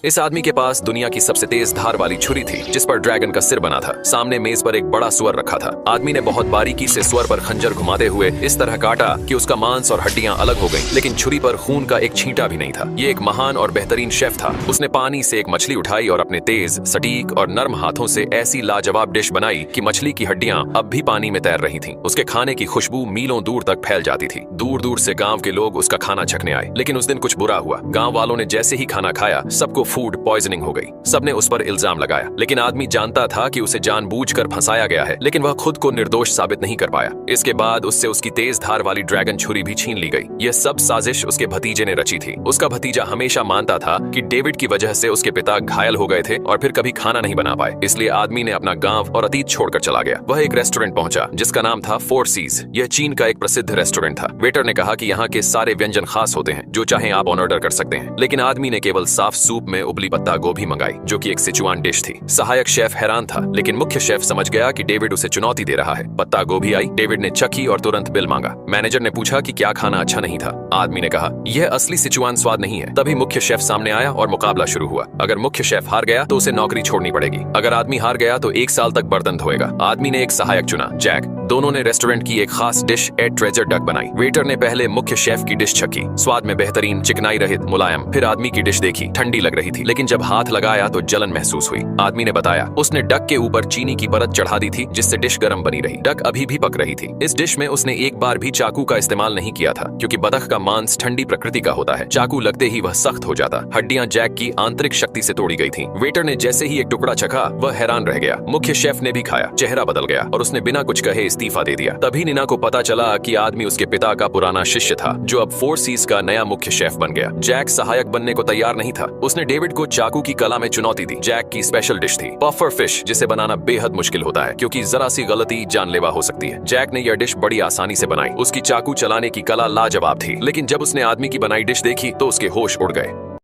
इस आदमी के पास दुनिया की सबसे तेज धार वाली छुरी थी जिस पर ड्रैगन का सिर बना था। सामने मेज पर एक बड़ा सुअर रखा था। आदमी ने बहुत बारीकी से सुअर पर खंजर घुमाते हुए इस तरह काटा कि उसका मांस और हड्डियां अलग हो गईं, लेकिन छुरी पर खून का एक छींटा भी नहीं था। ये एक महान और बेहतरीन शेफ था। उसने पानी से एक मछली उठाई और अपने तेज, सटीक और नर्म हाथों से ऐसी लाजवाब डिश बनाई कि मछली की हड्डियां अब भी पानी में तैर रही थीं। उसके खाने की खुशबू मीलों दूर तक फैल जाती थी। दूर दूर से गांव के लोग उसका खाना छकने आए, लेकिन उस दिन कुछ बुरा हुआ। गांव वालों ने जैसे ही खाना खाया, सबको फूड पॉइजनिंग हो गई। सबने उस पर इल्जाम लगाया, लेकिन आदमी जानता था कि उसे जानबूझकर फंसाया गया है, लेकिन वह खुद को निर्दोष साबित नहीं कर पाया। इसके बाद उससे उसकी तेज धार वाली ड्रैगन छुरी भी छीन ली गई। यह सब साजिश उसके भतीजे ने रची थी। उसका भतीजा हमेशा मानता था कि डेविड की वजह से उसके पिता घायल हो गए थे और फिर कभी खाना नहीं बना पाए। इसलिए आदमी ने अपना गांव और अतीत छोड़कर चला गया। वह एक रेस्टोरेंट पहुंचा जिसका नाम था फोर सीज। यह चीन का एक प्रसिद्ध रेस्टोरेंट था। वेटर ने कहा कि यहाँ के सारे व्यंजन खास होते हैं, जो चाहे आप ऑर्डर कर सकते हैं। लेकिन आदमी ने केवल साफ सूप में उबली पत्ता गोभी मंगाई, जो कि एक सिचुआन डिश थी। सहायक शेफ हैरान था, लेकिन मुख्य शेफ समझ गया कि डेविड उसे चुनौती दे रहा है। पत्ता गोभी आई, डेविड ने चखी और तुरंत बिल मांगा। मैनेजर ने पूछा कि क्या खाना अच्छा नहीं था। आदमी ने कहा, यह असली सिचुआन स्वाद नहीं है। तभी मुख्य शेफ सामने आया और मुकाबला शुरू हुआ। अगर मुख्य शेफ हार गया तो उसे नौकरी छोड़नी पड़ेगी। अगर आदमी हार गया तो 1 साल तक बर्तन धोएगा। आदमी ने एक सहायक चुना, जैक। दोनों ने रेस्टोरेंट की एक खास डिश ए ट्रेजर डक बनाई। वेटर ने पहले मुख्य शेफ की डिश छकी, स्वाद में बेहतरीन, चिकनाई रहित, मुलायम। फिर आदमी की डिश देखी, ठंडी लग रही थी, लेकिन जब हाथ लगाया तो जलन महसूस हुई। आदमी ने बताया, उसने डक के ऊपर चीनी की परत चढ़ा दी थी, जिससे डिश गर्म बनी रही। डक अभी भी पक रही थी। इस डिश में उसने एक बार भी चाकू का इस्तेमाल नहीं किया था, क्योंकि बतख का मांस ठंडी प्रकृति का होता है। चाकू लगते ही वह सख्त हो जाता। हड्डियां जैक की आंतरिक शक्ति से तोड़ी गई थी। वेटर ने जैसे ही एक टुकड़ा चखा, वह हैरान रह गया। मुख्य शेफ ने भी खाया, चेहरा बदल गया और उसने बिना कुछ कहे इस्तीफा दे दिया। तभी निना को पता चला कि आदमी उसके पिता का पुराना शिष्य था, जो अब फोर सीज का नया मुख्य शेफ बन गया। जैक सहायक बनने को तैयार नहीं था। उसने डेविड को चाकू की कला में चुनौती दी। जैक की स्पेशल डिश थी पफर फिश, जिसे बनाना बेहद मुश्किल होता है, क्योंकि जरा सी गलती जानलेवा हो सकती है। जैक ने यह डिश बड़ी आसानी से बनाई। उसकी चाकू चलाने की कला लाजवाब थी, लेकिन जब उसने आदमी की बनाई डिश देखी तो उसके होश उड़ गए।